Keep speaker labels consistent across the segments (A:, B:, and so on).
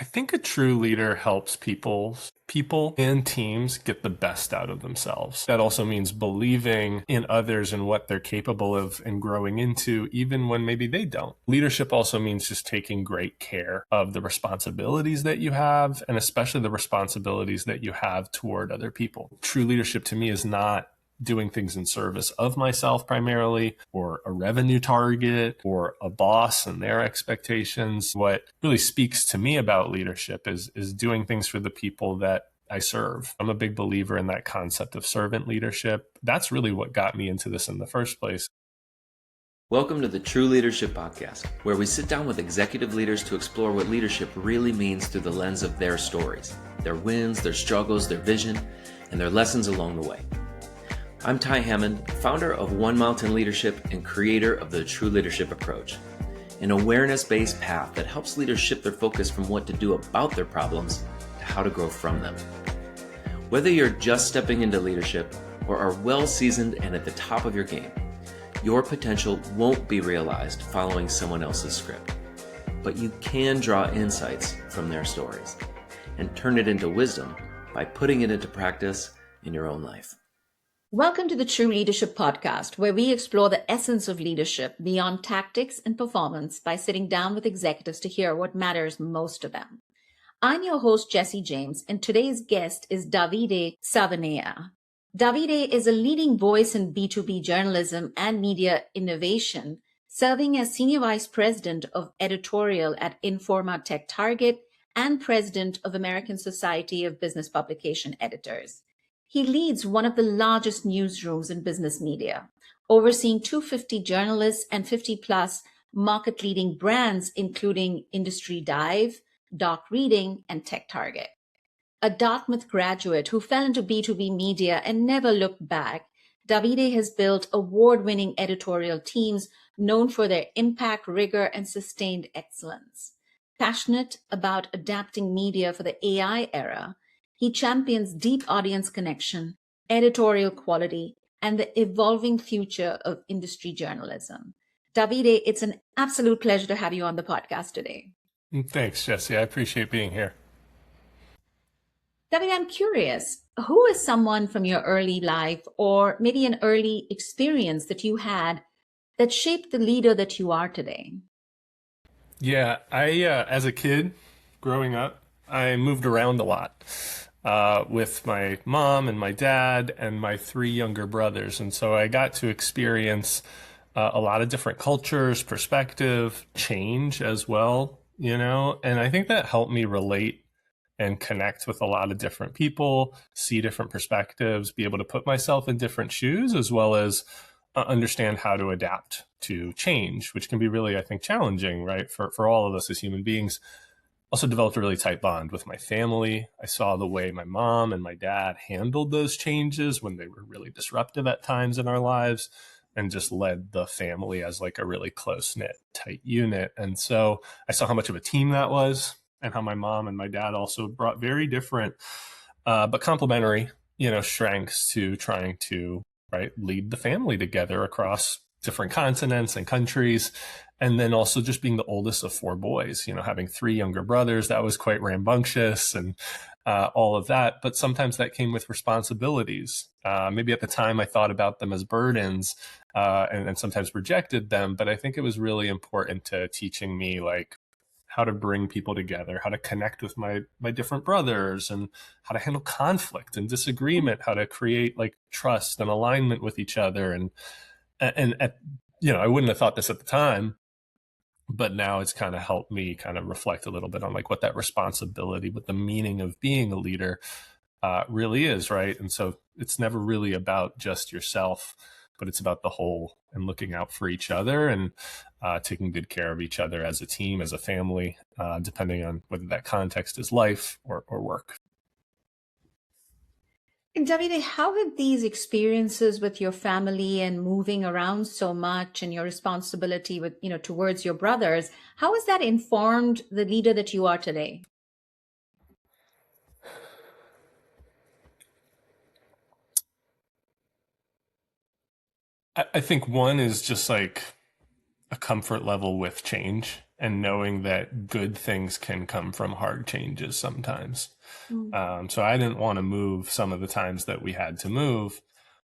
A: I think a true leader helps people and teams get the best out of themselves. That also means believing in others and what they're capable of and growing into, even when maybe they don't. Leadership also means just taking great care of the responsibilities that you have, and especially the responsibilities that you have toward other people. True leadership to me is not doing things in service of myself primarily, or a revenue target, or a boss and their expectations. What really speaks to me about leadership is doing things for the people that I serve. I'm a big believer in that concept of servant leadership. That's really what got me into this in the first place.
B: Welcome to the True Leadership Podcast, where we sit down with executive leaders to explore what leadership really means through the lens of their stories, their wins, their struggles, their vision, and their lessons along the way. I'm Ty Hammond, founder of One Mountain Leadership and creator of the True Leadership Approach, an awareness-based path that helps leaders shift their focus from what to do about their problems to how to grow from them. Whether you're just stepping into leadership or are well-seasoned and at the top of your game, your potential won't be realized following someone else's script, but you can draw insights from their stories and turn it into wisdom by putting it into practice in your own life.
C: Welcome to the True Leadership Podcast, where we explore the essence of leadership beyond tactics and performance by sitting down with executives to hear what matters most to them. I'm your host, Jessy James, and today's guest is Davide Savenije. Davide is a leading voice in B2B journalism and media innovation, serving as Senior Vice President of Editorial at Informa Tech Target and President of American Society of Business Publication Editors. He leads one of the largest newsrooms in business media, overseeing 250 journalists and 50-plus market-leading brands, including Industry Dive, Doc Reading, and Tech Target. A Dartmouth graduate who fell into B2B media and never looked back, Davide has built award-winning editorial teams known for their impact, rigor, and sustained excellence. Passionate about adapting media for the AI era, he champions deep audience connection, editorial quality, and the evolving future of industry journalism. Davide, it's an absolute pleasure to have you on the podcast today.
A: Thanks, Jessy. I appreciate being here.
C: Davide, I'm curious, who is someone from your early life or maybe an early experience that you had that shaped the leader that you are today?
A: Yeah, as a kid growing up, I moved around a lot. With my mom and my dad and my three younger brothers. And so I got to experience a lot of different cultures, perspective, change as well, and I think that helped me relate and connect with a lot of different people, see different perspectives, be able to put myself in different shoes, as well as understand how to adapt to change, which can be really, I think, challenging, right, for all of us as human beings. Also developed a really tight bond with my family. I saw the way my mom and my dad handled those changes when they were really disruptive at times in our lives, and just led the family as like a really close-knit, tight unit. And so I saw how much of a team that was, and how my mom and my dad also brought very different but complementary, strengths to trying to lead the family together across different continents and countries. And then also just being the oldest of four boys, having three younger brothers, that was quite rambunctious and all of that. But sometimes that came with responsibilities. Maybe at the time I thought about them as burdens and sometimes rejected them. But I think it was really important to teaching me how to bring people together, how to connect with my different brothers, and how to handle conflict and disagreement, how to create trust and alignment with each other. And I wouldn't have thought this at the time, but now it's kind of helped me kind of reflect a little bit on what that responsibility, what the meaning of being a leader really is, right? And so it's never really about just yourself, but it's about the whole and looking out for each other and taking good care of each other as a team, as a family, depending on whether that context is life or work.
C: And Davide, how have these experiences with your family and moving around so much and your responsibility with, towards your brothers, how has that informed the leader that you are today?
A: I think one is just a comfort level with change and knowing that good things can come from hard changes sometimes. So I didn't want to move some of the times that we had to move,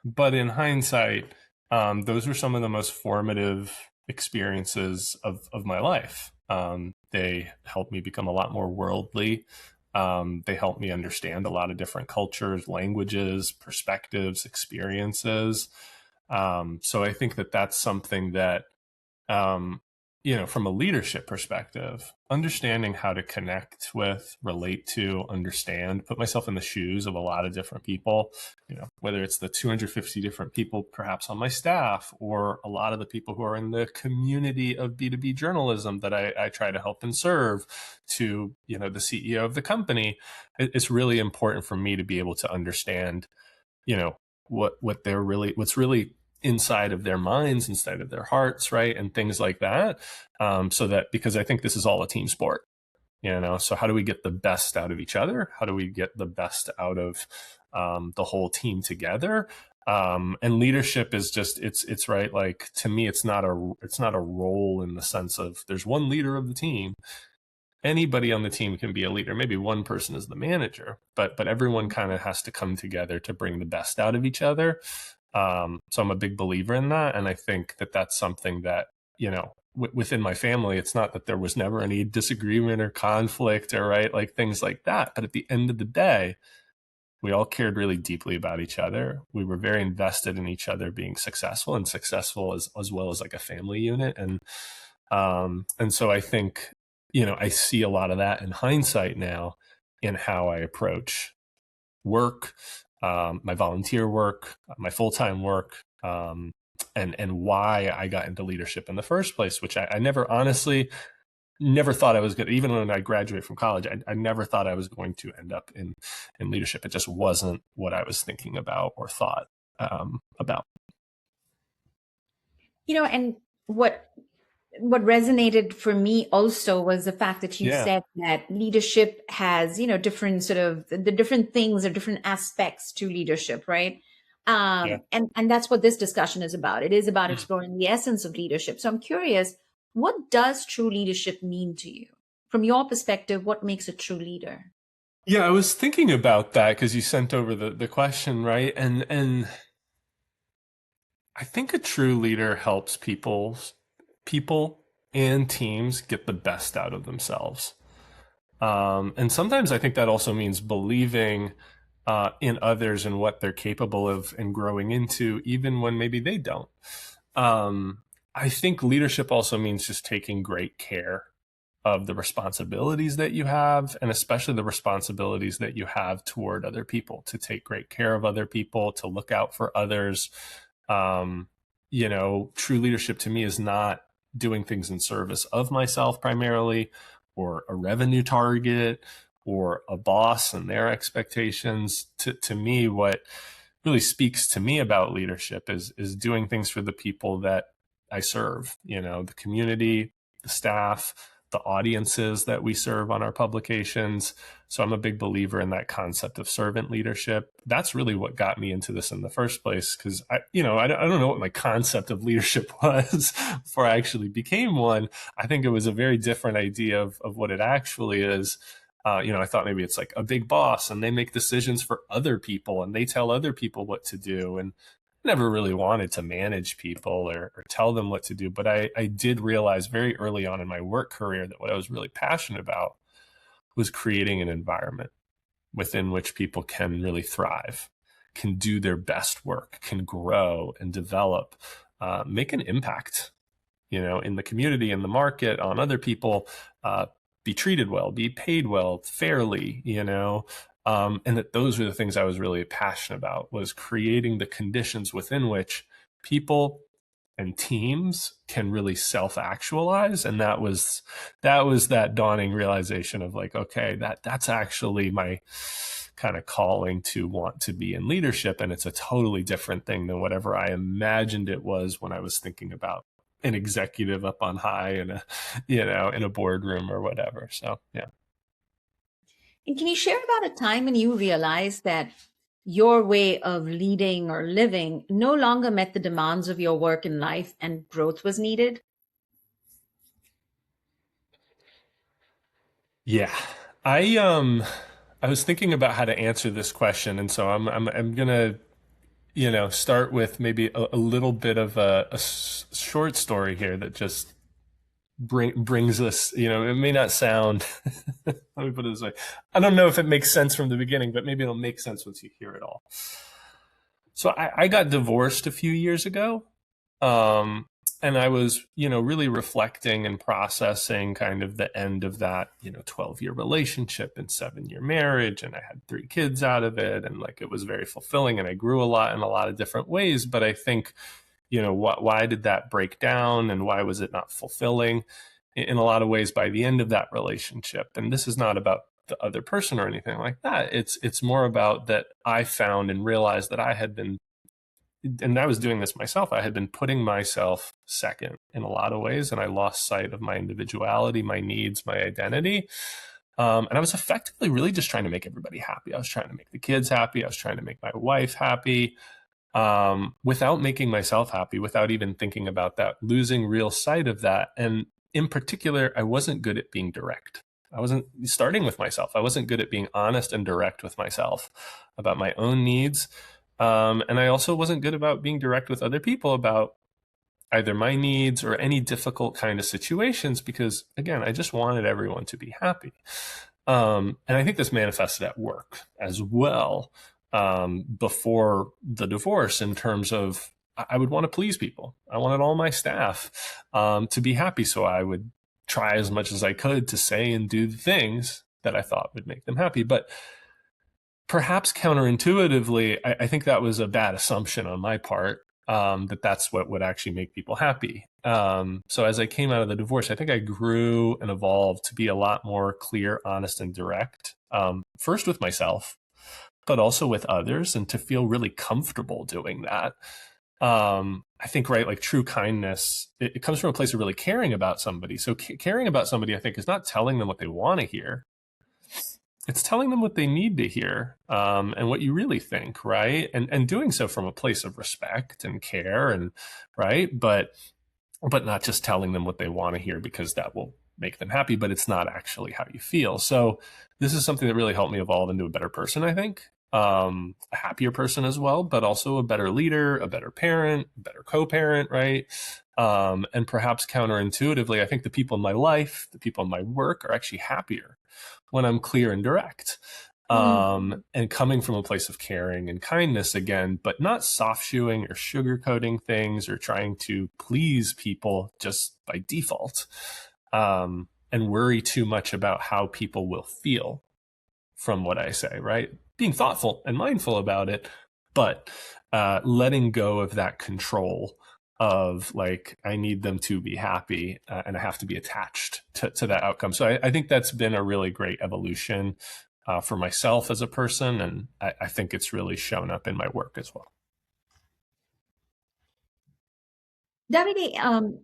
A: but in hindsight, those were some of the most formative experiences of my life. They helped me become a lot more worldly. They helped me understand a lot of different cultures, languages, perspectives, experiences. So I think that that's something that, um, from a leadership perspective, understanding how to connect with, relate to, understand, put myself in the shoes of a lot of different people, whether it's the 250 different people perhaps on my staff, or a lot of the people who are in the community of B2B journalism that I try to help and serve, to, the CEO of the company. It's really important for me to be able to understand, what's really inside of their minds, inside of their hearts, right? And things like that. So that, because I think this is all a team sport, so how do we get the best out of each other? How do we get the best out of the whole team together? And leadership is just, it's right. Like, to me, it's not a role in the sense of there's one leader of the team. Anybody on the team can be a leader. Maybe one person is the manager, but everyone kind of has to come together to bring the best out of each other. So I'm a big believer in that. And I think that that's something that, within my family, it's not that there was never any disagreement or conflict or like things like that. But at the end of the day, we all cared really deeply about each other. We were very invested in each other being successful, and successful as well as like a family unit. And so I think, I see a lot of that in hindsight now in how I approach work, my volunteer work, my full-time work, and why I got into leadership in the first place, which I never thought I was going to. Even when I graduated from college, I never thought I was going to end up in leadership. It just wasn't what I was thinking about or thought about.
C: And what resonated for me also was the fact that you said that leadership has, different sort of the different things or different aspects to leadership, right? And that's what this discussion is about. It is about exploring the essence of leadership. So I'm curious, what does true leadership mean to you? From your perspective, what makes a true leader?
A: Yeah, I was thinking about that because you sent over the question, right? And I think a true leader helps people and teams get the best out of themselves. And sometimes I think that also means believing in others and what they're capable of and growing into, even when maybe they don't. I think leadership also means just taking great care of the responsibilities that you have, and especially the responsibilities that you have toward other people, to take great care of other people, to look out for others. True leadership to me is not doing things in service of myself primarily, or a revenue target, or a boss and their expectations. To me, what really speaks to me about leadership is doing things for the people that I serve, the community, the staff, the audiences that we serve on our publications. So I'm a big believer in that concept of servant leadership. That's really what got me into this in the first place, because I don't know what my concept of leadership was before I actually became one. I think it was a very different idea of what it actually is. I thought maybe it's like a big boss and they make decisions for other people and they tell other people what to do. And never really wanted to manage people or tell them what to do. But I did realize very early on in my work career that what I was really passionate about was creating an environment within which people can really thrive, can do their best work, can grow and develop, make an impact, in the community, in the market, on other people, be treated well, be paid well, fairly, and that those were the things I was really passionate about, was creating the conditions within which people and teams can really self-actualize. And that was that dawning realization of like, okay, that's actually my kind of calling to want to be in leadership. And it's a totally different thing than whatever I imagined it was when I was thinking about an executive up on high in a boardroom or whatever. So, yeah.
C: And can you share about a time when you realized that your way of leading or living no longer met the demands of your work and life and growth was needed?
A: Yeah. I was thinking about how to answer this question, and so I'm gonna, start with maybe a little bit of a short story here that just brings us, it may not sound, let me put it this way. I don't know if it makes sense from the beginning, but maybe it'll make sense once you hear it all. So I got divorced a few years ago. Um, and I was, really reflecting and processing kind of the end of that, 12-year relationship and 7-year marriage. And I had 3 kids out of it. And like, it was very fulfilling and I grew a lot in a lot of different ways. But I think, why did that break down and why was it not fulfilling in a lot of ways by the end of that relationship? And this is not about the other person or anything like that. It's more about that I found and realized that I had been, and I was doing this myself, I had been putting myself second in a lot of ways, and I lost sight of my individuality, my needs, my identity. And I was effectively really just trying to make everybody happy. I was trying to make the kids happy. I was trying to make my wife happy, without making myself happy, without even thinking about that, losing real sight of that. And in particular, I wasn't good at being direct. I wasn't starting with myself. I wasn't good at being honest and direct with myself about my own needs. And I also wasn't good about being direct with other people about either my needs or any difficult kind of situations, because again, I just wanted everyone to be happy. And I think this manifested at work as well, before the divorce, in terms of I would want to please people. I wanted all my staff to be happy. So I would try as much as I could to say and do the things that I thought would make them happy. But perhaps counterintuitively, I think that was a bad assumption on my part, that that's what would actually make people happy. So as I came out of the divorce, I think I grew and evolved to be a lot more clear, honest, and direct, first with myself, but also with others, and to feel really comfortable doing that. I think, right, like true kindness, it comes from a place of really caring about somebody. So caring about somebody, I think, is not telling them what they want to hear. It's telling them what they need to hear, and what you really think, right? And doing so from a place of respect and care, and right, but not just telling them what they want to hear because that will make them happy, but it's not actually how you feel. So this is something that really helped me evolve into a better person, I think, a happier person as well, but also a better leader, a better parent, a better co-parent, right? And perhaps counterintuitively, I think the people in my life, the people in my work are actually happier when I'm clear and direct, and coming from a place of caring and kindness again, but not soft shoeing or sugarcoating things or trying to please people just by default, and worry too much about how people will feel from what I say, right? Being thoughtful and mindful about it, but letting go of that control of like, I need them to be happy, and I have to be attached to that outcome. So I think that's been a really great evolution for myself as a person. And I think it's really shown up in my work as well.
C: Davide,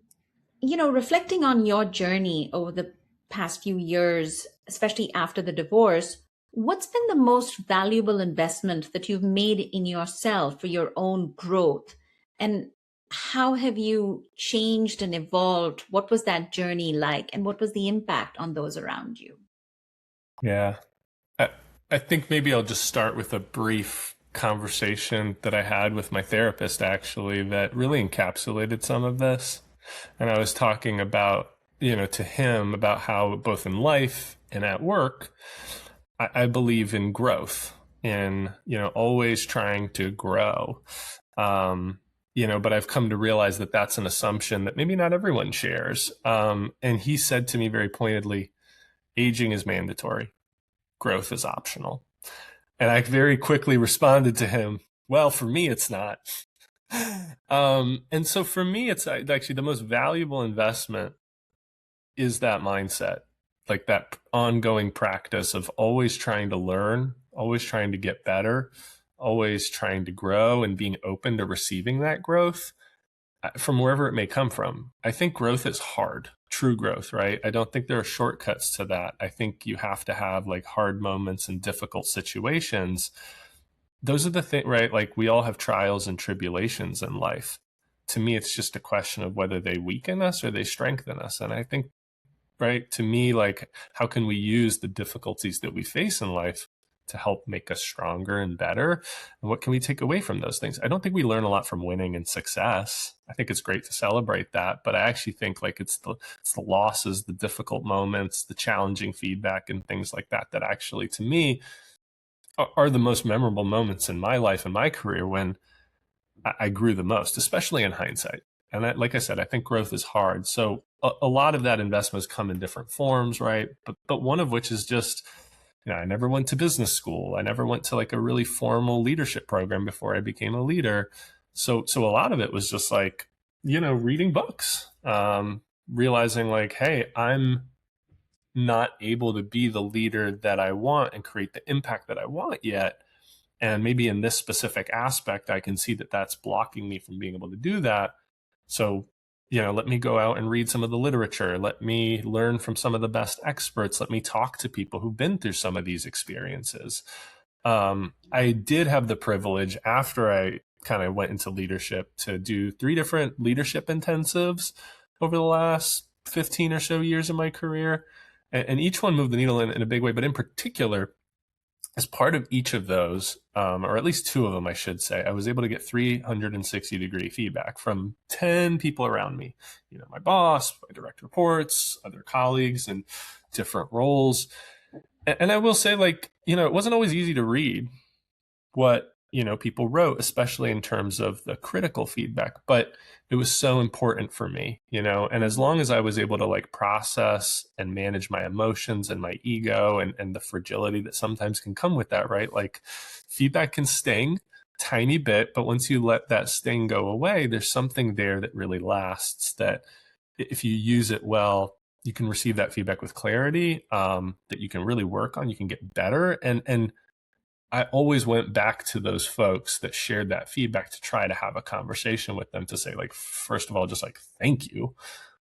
C: reflecting on your journey over the past few years, especially after the divorce, what's been the most valuable investment that you've made in yourself for your own growth? And how have you changed and evolved? What was that journey like? And what was the impact on those around you?
A: Yeah. I think maybe I'll just start with a brief conversation that I had with my therapist, actually, that really encapsulated some of this. And I was talking about, to him about how both in life and at work, I believe in growth, in, always trying to grow. But I've come to realize that that's an assumption that maybe not everyone shares. And he said to me very pointedly, aging is mandatory, growth is optional. And I very quickly responded to him, well, for me, it's not. And so for me, it's actually the most valuable investment is that mindset, like that ongoing practice of always trying to learn, always trying to get better, always trying to grow, and being open to receiving that growth from wherever it may come from. I think growth is hard, true growth, right? I don't think there are shortcuts to that. I think you have to have like hard moments and difficult situations. Those are the things, right? Like we all have trials and tribulations in life. To me, it's just a question of whether they weaken us or they strengthen us. And I think right? To me, like, how can we use the difficulties that we face in life to help make us stronger and better? And what can we take away from those things? I don't think we learn a lot from winning and success. I think it's great to celebrate that, but I actually think like it's the losses, the difficult moments, the challenging feedback and things like that that actually, to me, are the most memorable moments in my life and my career, when I grew the most, especially in hindsight. And like I said, I think growth is hard. So a lot of that investment has come in different forms, right? But one of which is just, I never went to business school. I never went to like a really formal leadership program before I became a leader. So a lot of it was just like, reading books, realizing like, hey, I'm not able to be the leader that I want and create the impact that I want yet. And maybe in this specific aspect, I can see that that's blocking me from being able to do that. So, let me go out and read some of the literature. Let me learn from some of the best experts. Let me talk to people who've been through some of these experiences. I did have the privilege, after I kind of went into leadership, to do 3 different leadership intensives over the last 15 or so years of my career. And each one moved the needle in a big way. But in particular, as part of each of those, or at least 2 of them, I should say, I was able to get 360-degree feedback from 10 people around me. My boss, my direct reports, other colleagues in different roles. And I will say, like, it wasn't always easy to read what, people wrote, especially in terms of the critical feedback, but it was so important for me, and as long as I was able to like process and manage my emotions and my ego and the fragility that sometimes can come with that, right? Like, feedback can sting tiny bit, but once you let that sting go away, there's something there that really lasts, that if you use it well, you can receive that feedback with clarity, that you can really work on, you can get better. And I always went back to those folks that shared that feedback to try to have a conversation with them, to say, like, first of all, just like, thank you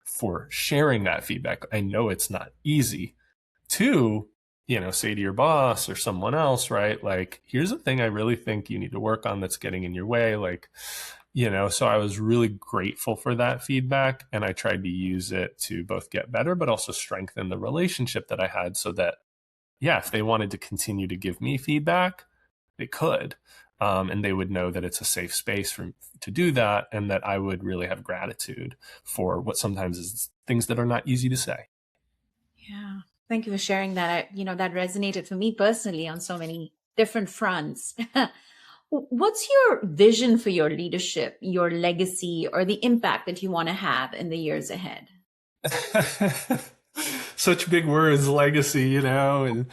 A: for sharing that feedback. I know it's not easy. 2, say to your boss or someone else, right? Like, here's a thing I really think you need to work on that's getting in your way. Like, so I was really grateful for that feedback, and I tried to use it to both get better, but also strengthen the relationship that I had, so that, if they wanted to continue to give me feedback, they could. And they would know that it's a safe space to do that, and that I would really have gratitude for what sometimes is things that are not easy to say.
C: Yeah. Thank you for sharing that. That resonated for me personally on so many different fronts. What's your vision for your leadership, your legacy, or the impact that you want to have in the years ahead?
A: Such big words, legacy, and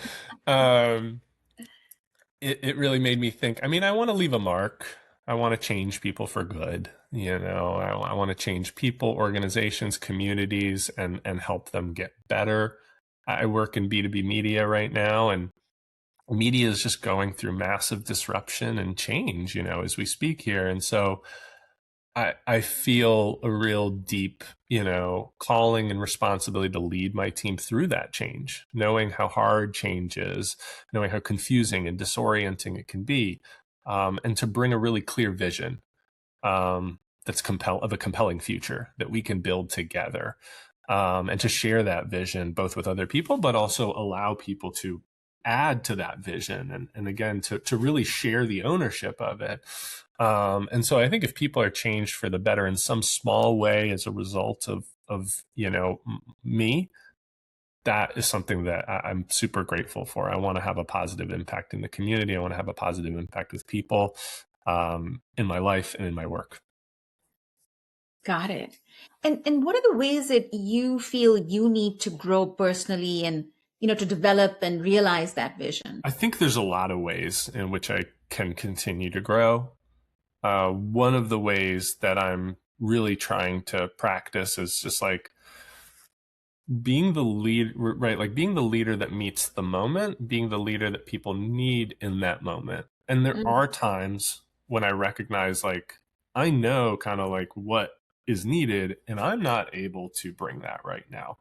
A: it really made me think. I mean, I want to leave a mark. I want to change people for good. I want to change people, organizations, communities, and help them get better. I work in B2B media right now, and media is just going through massive disruption and change, as we speak here. And so I feel a real deep, calling and responsibility to lead my team through that change, knowing how hard change is, knowing how confusing and disorienting it can be, and to bring a really clear vision that's of a compelling future that we can build together, and to share that vision both with other people, but also allow people to add to that vision, and again, to really share the ownership of it. And so I think if people are changed for the better in some small way as a result of me, that is something that I'm super grateful for. I want to have a positive impact in the community. I want to have a positive impact with people, in my life and in my work.
C: Got it. And what are the ways that you feel you need to grow personally and, to develop and realize that vision?
A: I think there's a lot of ways in which I can continue to grow. One of the ways that I'm really trying to practice is just like being the lead, right? Like being the leader that meets the moment, being the leader that people need in that moment. And there are times when I recognize, like, I know kind of like what is needed, and I'm not able to bring that right now.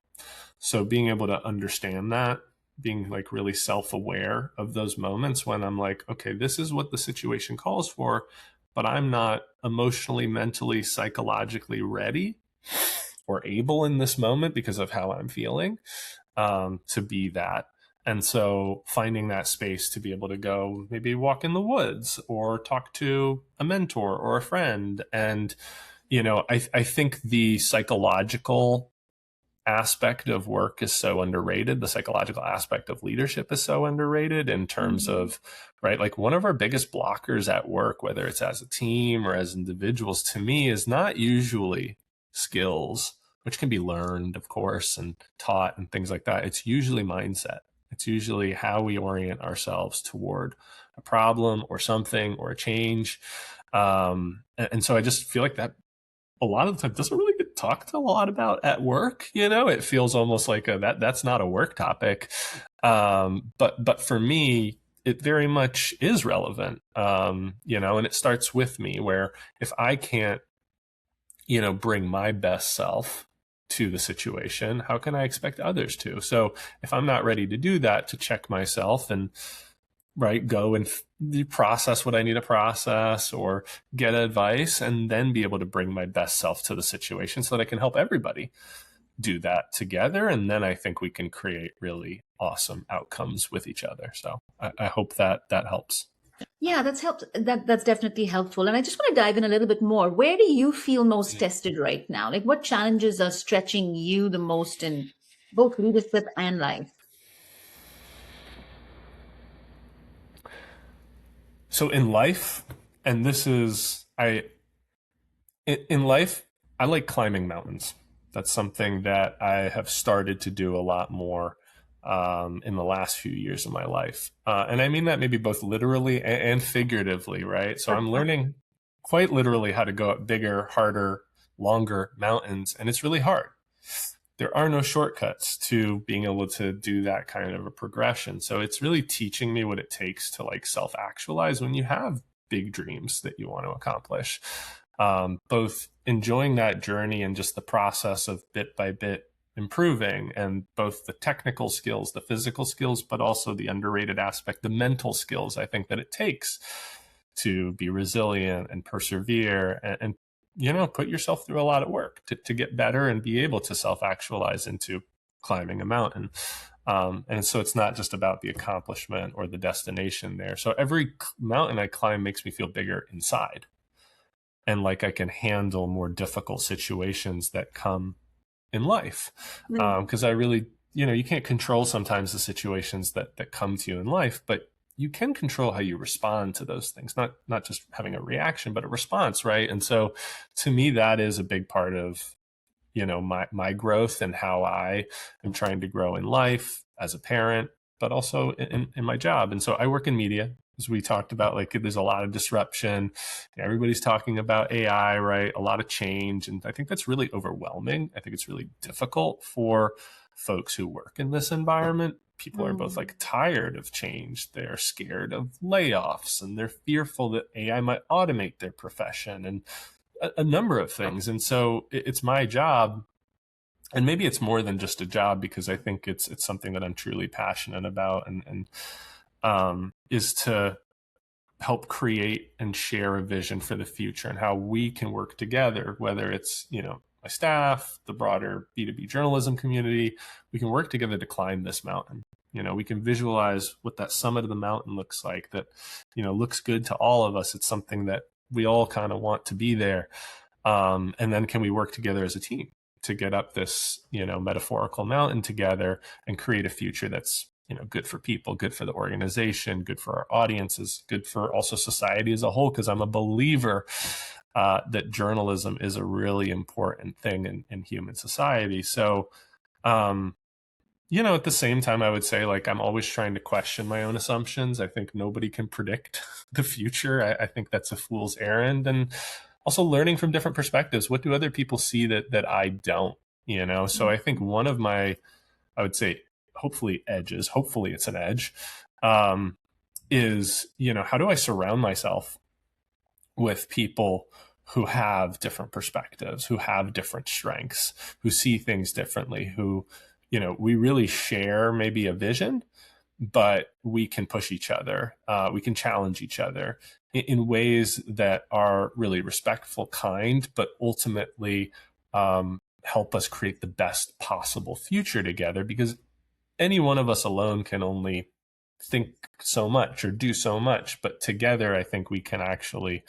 A: So being able to understand that, being like really self-aware of those moments when I'm like, okay, this is what the situation calls for, but I'm not emotionally, mentally, psychologically ready, or able in this moment because of how I'm feeling to be that. And so finding that space to be able to go maybe walk in the woods or talk to a mentor or a friend. And, I think the psychological aspect of work is so underrated. The psychological aspect of leadership is so underrated in terms of, right? Like one of our biggest blockers at work, whether it's as a team or as individuals, to me is not usually skills, which can be learned, of course, and taught and things like that. It's usually mindset. It's usually how we orient ourselves toward a problem or something or a change. And so I just feel like that a lot of the time doesn't really get talked a lot about at work. It feels almost like that's not a work topic. But for me, it very much is relevant. And it starts with me, where if I can't, bring my best self to the situation, how can I expect others to? So if I'm not ready to do that, to check myself and go and process what I need to process or get advice, and then be able to bring my best self to the situation so that I can help everybody do that together. And then I think we can create really awesome outcomes with each other. So I hope that helps.
C: Yeah, that's definitely helpful. And I just want to dive in a little bit more. Where do you feel most tested right now? Like what challenges are stretching you the most in both leadership and life?
A: So in life, and this is, in life, I like climbing mountains. That's something that I have started to do a lot more in the last few years of my life. And I mean that maybe both literally and figuratively, right? So I'm learning quite literally how to go up bigger, harder, longer mountains, and it's really hard. There are no shortcuts to being able to do that kind of a progression. So it's really teaching me what it takes to self-actualize when you have big dreams that you want to accomplish. Both enjoying that journey and just the process of bit by bit improving, and both the technical skills, the physical skills, but also the underrated aspect, the mental skills I think that it takes to be resilient and persevere and put yourself through a lot of work to get better and be able to self-actualize into climbing a mountain. And so it's not just about the accomplishment or the destination there. So every mountain I climb makes me feel bigger inside, and like I can handle more difficult situations that come in life. Because I really, you can't control sometimes the situations that come to you in life, but you can control how you respond to those things, not just having a reaction, but a response, right? And so to me, that is a big part of, my growth and how I am trying to grow in life as a parent, but also in my job. And so I work in media, as we talked about, there's a lot of disruption. Everybody's talking about AI, right? A lot of change. And I think that's really overwhelming. I think it's really difficult for folks who work in this environment. People are both tired of change. They're scared of layoffs, and they're fearful that AI might automate their profession and a number of things. And so it's my job, and maybe it's more than just a job, because I think it's something that I'm truly passionate about, and is to help create and share a vision for the future and how we can work together, whether it's, my staff, the broader B2B journalism community. We can work together to climb this mountain. We can visualize what that summit of the mountain looks like, that, looks good to all of us. It's something that we all kind of want to be there. And then can we work together as a team to get up this, metaphorical mountain together and create a future that's, good for people, good for the organization, good for our audiences, good for also society as a whole. Because I'm a believer that journalism is a really important thing in human society. So, at the same time, I would say I'm always trying to question my own assumptions. I think nobody can predict the future. I think that's a fool's errand. And also learning from different perspectives. What do other people see that I don't? So I think one of my, I would say, hopefully it's an edge, is, how do I surround myself with people who have different perspectives, who have different strengths, who see things differently, who, we really share maybe a vision, but we can push each other. We can challenge each other in ways that are really respectful, kind, but ultimately help us create the best possible future together, because any one of us alone can only think so much or do so much, but together I think we can actually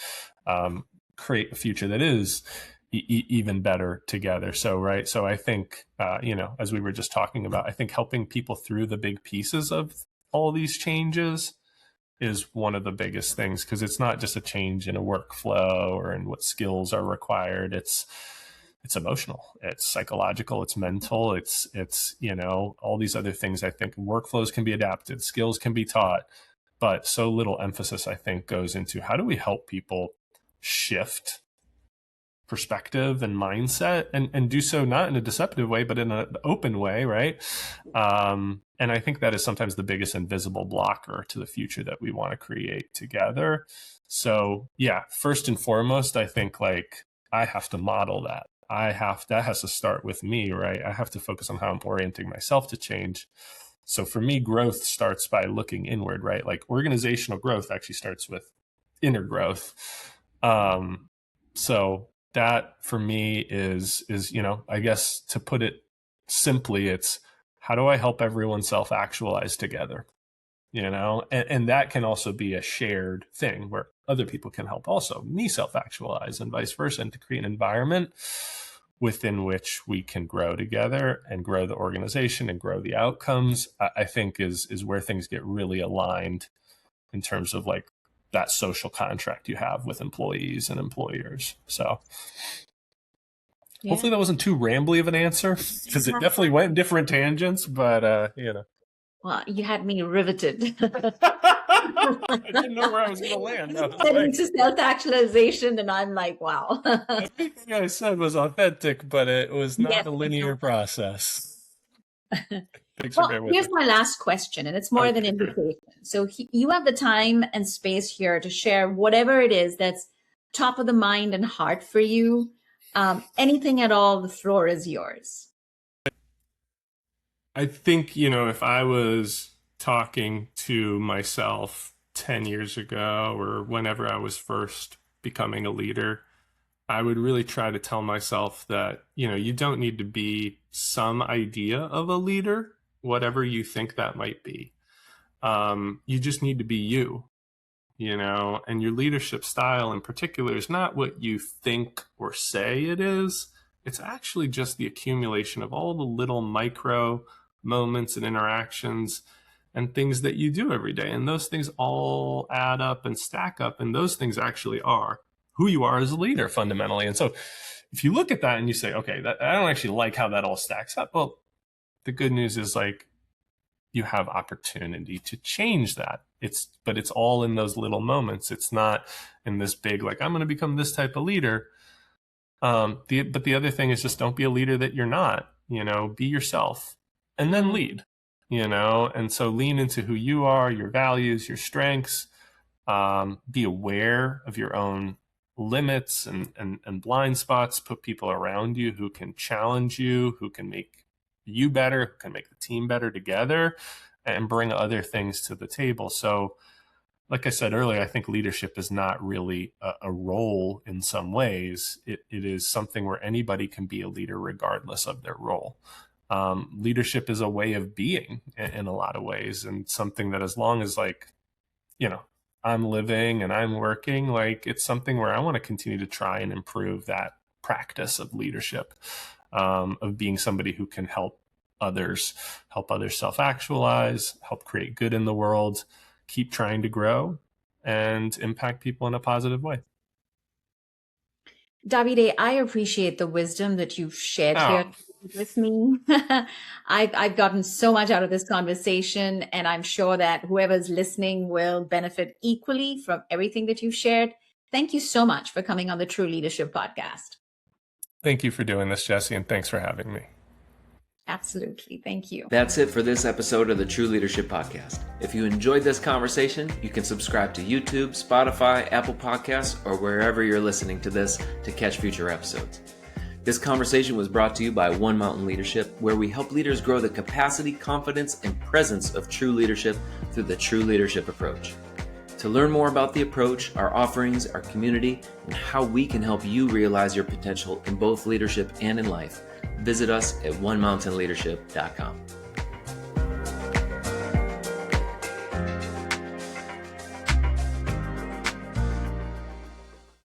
A: create a future that is even better together. So I think as we were just talking about, I think helping people through the big pieces of all these changes is one of the biggest things, because it's not just a change in a workflow or in what skills are required. It's emotional, it's psychological, it's mental, it's all these other things. I think workflows can be adapted, skills can be taught, but so little emphasis, I think, goes into how do we help people shift perspective and mindset, and do so not in a deceptive way, but in an open way, right? And I think that is sometimes the biggest invisible blocker to the future that we want to create together. So yeah, first and foremost, I think like I have to model that. That has to start with me, right? I have to focus on how I'm orienting myself to change. So for me, growth starts by looking inward, right? Like organizational growth actually starts with inner growth. So that for me is, I guess to put it simply, it's how do I help everyone self-actualize together? And that can also be a shared thing where other people can help also me self-actualize and vice versa, and to create an environment within which we can grow together and grow the organization and grow the outcomes, I think is where things get really aligned in terms of like that social contract you have with employees and employers. So hopefully that wasn't too rambly of an answer, because it definitely went in different tangents, but
C: Well, you had me riveted.
A: I didn't know where I was going to land.
C: Into self-actualization, and I'm like, wow.
A: Everything I said was authentic, but it was not a linear process. Thanks for bearing with
C: here's
A: me.
C: my last question, and it's more than an invitation. So you have the time and space here to share whatever it is that's top of the mind and heart for you. Anything at all, the floor is yours.
A: I think, if I was talking to myself 10 years ago or whenever I was first becoming a leader, I would really try to tell myself that, you don't need to be some idea of a leader, whatever you think that might be. You just need to be you, and your leadership style in particular is not what you think or say it is. It's actually just the accumulation of all the little micro moments and interactions and things that you do every day. And those things all add up and stack up. And those things actually are who you are as a leader fundamentally. And so if you look at that and you say, okay, I don't actually like how that all stacks up. Well, the good news is like you have opportunity to change that. But it's all in those little moments. It's not in this big, like, I'm going to become this type of leader. But the other thing is just don't be a leader that you're not, be yourself and then lead, and so lean into who you are, your values, your strengths, be aware of your own limits and blind spots, put people around you who can challenge you, who can make you better, who can make the team better together, and bring other things to the table. So like I said earlier, I think leadership is not really a role in some ways. It is something where anybody can be a leader regardless of their role. Leadership is a way of being in a lot of ways, and something that as long as I'm living and I'm working, like it's something where I want to continue to try and improve that practice of leadership, of being somebody who can help others self-actualize, help create good in the world, keep trying to grow and impact people in a positive way.
C: Davide, I appreciate the wisdom that you've shared here with me. I've gotten so much out of this conversation, and I'm sure that whoever's listening will benefit equally from everything that you've shared. Thank you so much for coming on the True Leadership Podcast.
A: Thank you for doing this, Jessy, and thanks for having me.
C: Absolutely. Thank you.
B: That's it for this episode of the True Leadership Podcast. If you enjoyed this conversation, you can subscribe to YouTube, Spotify, Apple Podcasts, or wherever you're listening to this to catch future episodes. This conversation was brought to you by One Mountain Leadership, where we help leaders grow the capacity, confidence, and presence of true leadership through the True Leadership approach. To learn more about the approach, our offerings, our community, and how we can help you realize your potential in both leadership and in life, visit us at onemountainleadership.com.